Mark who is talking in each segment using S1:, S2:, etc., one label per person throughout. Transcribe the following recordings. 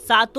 S1: 7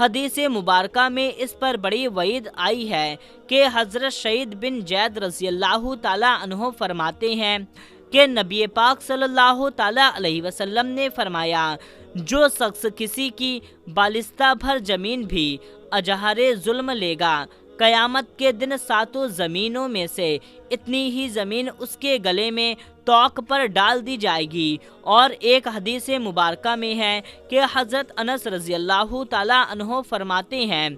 S1: حدیث مبارکہ میں اس پر بڑی وعید آئی ہے کہ حضرت سعید بن زید رضی اللہ تعالیٰ عنہ فرماتے ہیں کہ نبی پاک صلی اللہ تعالیٰ علیہ وسلم نے فرمایا، جو شخص کسی کی بالستہ بھر زمین بھی اجہر ظلم لے گا، قیامت کے دن ساتوں زمینوں میں سے اتنی ہی زمین اس کے گلے میں توق پر ڈال دی جائے گی۔ اور ایک حدیث مبارکہ میں ہے کہ حضرت انس رضی اللہ تعالیٰ عنہ فرماتے ہیں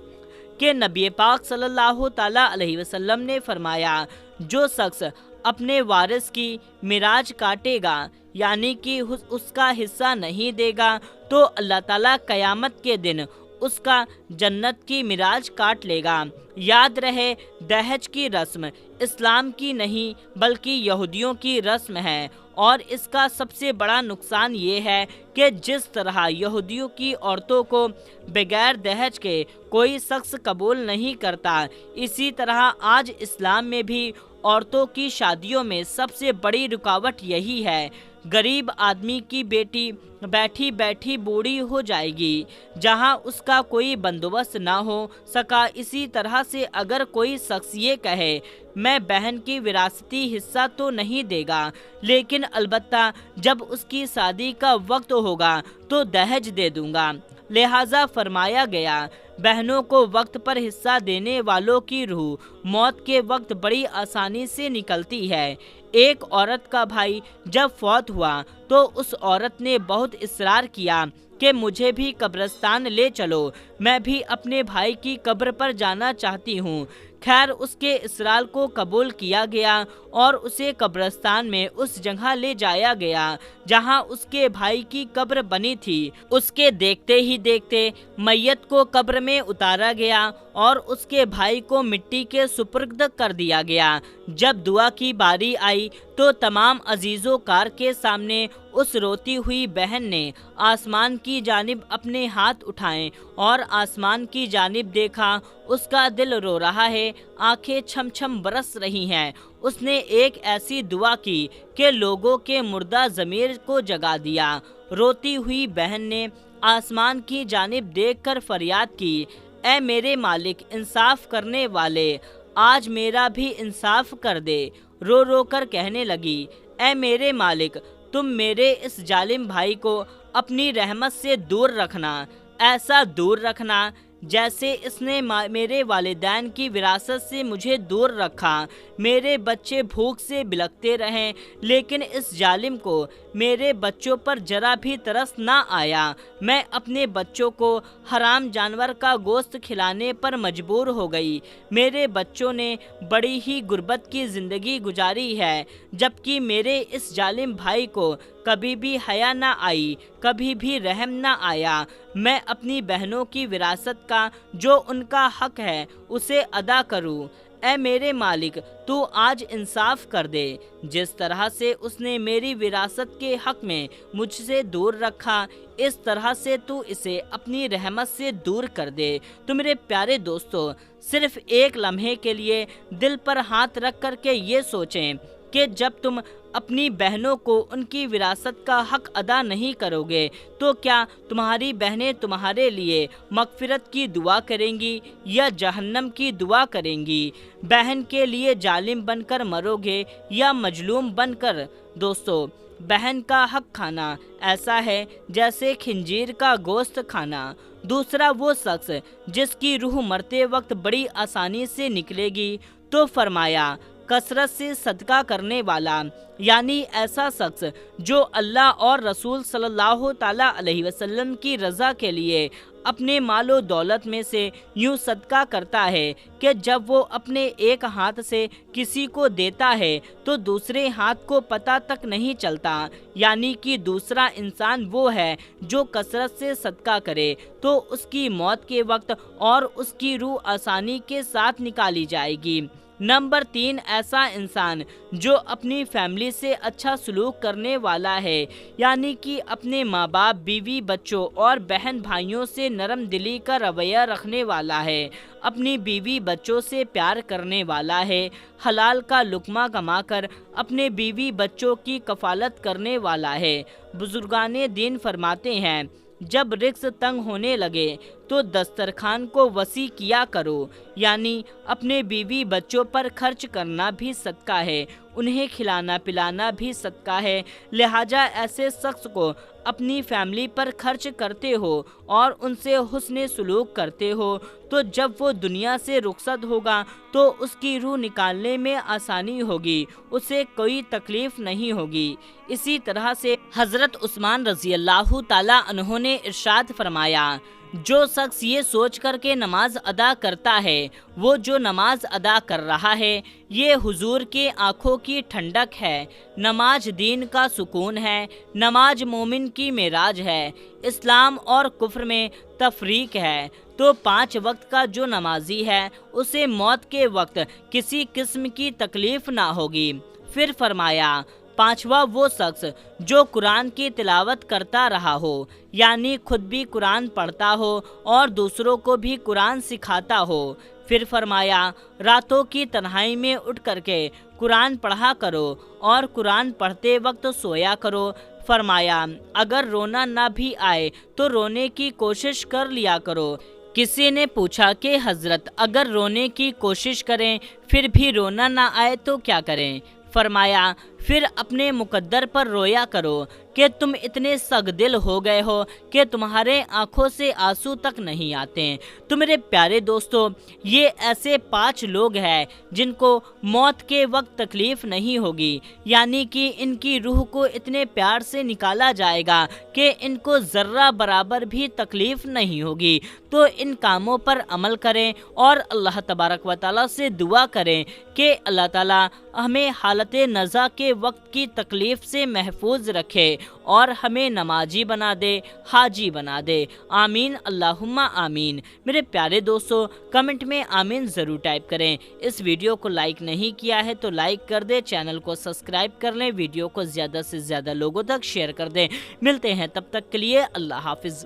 S1: کہ نبی پاک صلی اللہ تعالیٰ علیہ وسلم نے فرمایا، جو شخص اپنے وارث کی معراج کاٹے گا، یعنی کہ اس کا حصہ نہیں دے گا، تو اللہ تعالیٰ قیامت کے دن اس کا جنت کی معراج کاٹ لے گا۔ یاد رہے، دہیج کی رسم اسلام کی نہیں بلکہ یہودیوں کی رسم ہے، اور اس کا سب سے بڑا نقصان یہ ہے کہ جس طرح یہودیوں کی عورتوں کو بغیر دہیج کے کوئی شخص قبول نہیں کرتا، اسی طرح آج اسلام میں بھی عورتوں کی شادیوں میں سب سے بڑی رکاوٹ یہی ہے۔ غریب آدمی کی بیٹی بیٹھی بیٹھی بوڑھی ہو جائے گی، جہاں اس کا کوئی بندوبست نہ ہو سکا۔ اسی طرح سے اگر کوئی شخص یہ کہے میں بہن کی وراثتی حصہ تو نہیں دے گا، لیکن البتہ جب اس کی شادی کا وقت ہوگا تو دہیج دے دوں گا، لہٰذا فرمایا گیا بہنوں کو وقت پر حصہ دینے والوں کی روح موت کے وقت بڑی آسانی سے نکلتی ہے۔ ایک عورت کا بھائی جب فوت ہوا تو اس عورت نے بہت اصرار کیا کہ مجھے بھی قبرستان لے چلو، میں بھی اپنے بھائی کی قبر پر جانا چاہتی ہوں۔ خیر، اس کے اصرار کو قبول کیا گیا اور اسے قبرستان میں اس جگہ لے جایا گیا جہاں اس کے بھائی کی قبر بنی تھی۔ اس کے دیکھتے ہی دیکھتے میت کو قبر میں اتارا گیا اور اس کے بھائی کو مٹی کے سپرد کر دیا گیا۔ جب دعا کی باری آئی تو تمام عزیز و کار کے سامنے اس روتی ہوئی بہن نے آسمان کی جانب اپنے ہاتھ اٹھائے اور آسمان کی جانب دیکھا۔ اس کا دل رو رہا ہے، آنکھیں چھم چھم برس رہی ہیں۔ اس نے ایک ایسی دعا کی کہ لوگوں کے مردہ ضمیر کو جگا دیا۔ روتی ہوئی بہن نے آسمان کی جانب دیکھ کر فریاد کی، اے میرے مالک، انصاف کرنے والے، آج میرا بھی انصاف کر دے۔ رو رو کر کہنے لگی، اے میرے مالک، تم میرے اس ظالم بھائی کو اپنی رحمت سے دور رکھنا، ایسا دور رکھنا جیسے اس نے میرے والدین کی وراثت سے مجھے دور رکھا۔ میرے بچے بھوک سے بلکتے رہیں لیکن اس ظالم کو میرے بچوں پر ذرا بھی ترس نہ آیا۔ میں اپنے بچوں کو حرام جانور کا گوشت کھلانے پر مجبور ہو گئی۔ میرے بچوں نے بڑی ہی غربت کی زندگی گزاری ہے، جبکہ میرے اس ظالم بھائی کو کبھی بھی حیا نہ آئی، کبھی بھی رحم نہ آیا۔ میں اپنی بہنوں کی وراثت کا جو ان کا حق ہے اسے ادا کروں۔ اے میرے مالک، تو آج انصاف کر دے۔ جس طرح سے اس نے میری وراثت کے حق میں مجھ سے دور رکھا، اس طرح سے تو اسے اپنی رحمت سے دور کر دے۔ تو میرے پیارے دوستو، صرف ایک لمحے کے لیے دل پر ہاتھ رکھ کر کے یہ سوچیں کہ جب تم اپنی بہنوں کو ان کی وراثت کا حق ادا نہیں کرو گے تو کیا تمہاری بہنیں تمہارے لیے مغفرت کی دعا کریں گی یا جہنم کی دعا کریں گی؟ بہن کے لیے ظالم بن کر مرو گے یا مظلوم بن کر؟ دوستو، بہن کا حق کھانا ایسا ہے جیسے خنزیر کا گوشت کھانا۔ دوسرا وہ شخص جس کی روح مرتے وقت بڑی آسانی سے نکلے گی، تو فرمایا کثرت سے صدقہ کرنے والا، یعنی ایسا شخص جو اللہ اور رسول صلی اللہ تعالیٰ علیہ وسلم کی رضا کے لیے اپنے مال و دولت میں سے یوں صدقہ کرتا ہے کہ جب وہ اپنے ایک ہاتھ سے کسی کو دیتا ہے تو دوسرے ہاتھ کو پتہ تک نہیں چلتا، یعنی کہ دوسرا انسان وہ ہے جو کثرت سے صدقہ کرے تو اس کی موت کے وقت اور اس کی روح آسانی کے ساتھ نکالی جائے گی۔ نمبر 3، ایسا انسان جو اپنی فیملی سے اچھا سلوک کرنے والا ہے، یعنی کہ اپنے ماں باپ، بیوی، بچوں اور بہن بھائیوں سے نرم دلی کا رویہ رکھنے والا ہے، اپنی بیوی بچوں سے پیار کرنے والا ہے، حلال کا لقمہ کما کر اپنے بیوی بچوں کی کفالت کرنے والا ہے۔ بزرگان دین فرماتے ہیں جب رزق تنگ ہونے لگے تو دسترخوان کو وسیع کیا کرو، یعنی اپنے بیوی بچوں پر خرچ کرنا بھی صدقہ ہے، انہیں کھلانا پلانا بھی صدقہ ہے۔ لہٰذا ایسے شخص کو اپنی فیملی پر خرچ کرتے ہو اور ان سے حسن سلوک کرتے ہو تو جب وہ دنیا سے رخصت ہوگا تو اس کی روح نکالنے میں آسانی ہوگی، اسے کوئی تکلیف نہیں ہوگی۔ اسی طرح سے حضرت عثمان رضی اللہ تعالیٰ عنہ نے ارشاد فرمایا، جو شخص یہ سوچ کر کے نماز ادا کرتا ہے، وہ جو نماز ادا کر رہا ہے یہ حضور کی آنکھوں کی ٹھنڈک ہے، نماز دین کا سکون ہے، نماز مومن کی معراج ہے، اسلام اور کفر میں تفریق ہے، تو 5 وقت کا جو نمازی ہے اسے موت کے وقت کسی قسم کی تکلیف نہ ہوگی۔ پھر فرمایا، 5واں وہ شخص جو قرآن کی تلاوت کرتا رہا ہو، یعنی خود بھی قرآن پڑھتا ہو اور دوسروں کو بھی قرآن سکھاتا ہو۔ پھر فرمایا، راتوں کی تنہائی میں اٹھ کر کے قرآن پڑھا کرو اور قرآن پڑھتے وقت سویا کرو۔ فرمایا، اگر رونا نہ بھی آئے تو رونے کی کوشش کر لیا کرو۔ کسی نے پوچھا کہ حضرت اگر رونے کی کوشش کریں پھر بھی رونا نہ آئے تو کیا کریں؟ فرمایا، پھر اپنے مقدر پر رویا کرو کہ تم اتنے سخت دل ہو گئے ہو کہ تمہارے آنکھوں سے آنسو تک نہیں آتے۔ تو میرے پیارے دوستو، یہ ایسے 5 لوگ ہیں جن کو موت کے وقت تکلیف نہیں ہوگی، یعنی کہ ان کی روح کو اتنے پیار سے نکالا جائے گا کہ ان کو ذرہ برابر بھی تکلیف نہیں ہوگی۔ تو ان کاموں پر عمل کریں اور اللہ تبارک و تعالیٰ سے دعا کریں کہ اللہ تعالیٰ ہمیں حالت نزا کے وقت کی تکلیف سے محفوظ رکھے اور ہمیں نمازی بنا دے، حاجی بنا دے۔ آمین اللہم آمین۔ میرے پیارے دوستو، کمنٹ میں آمین ضرور ٹائپ کریں۔ اس ویڈیو کو لائک نہیں کیا ہے تو لائک کر دیں، چینل کو سبسکرائب کر لیں، ویڈیو کو زیادہ سے زیادہ لوگوں تک شیئر کر دیں۔ ملتے ہیں تب تک کے لیے، اللہ حافظ۔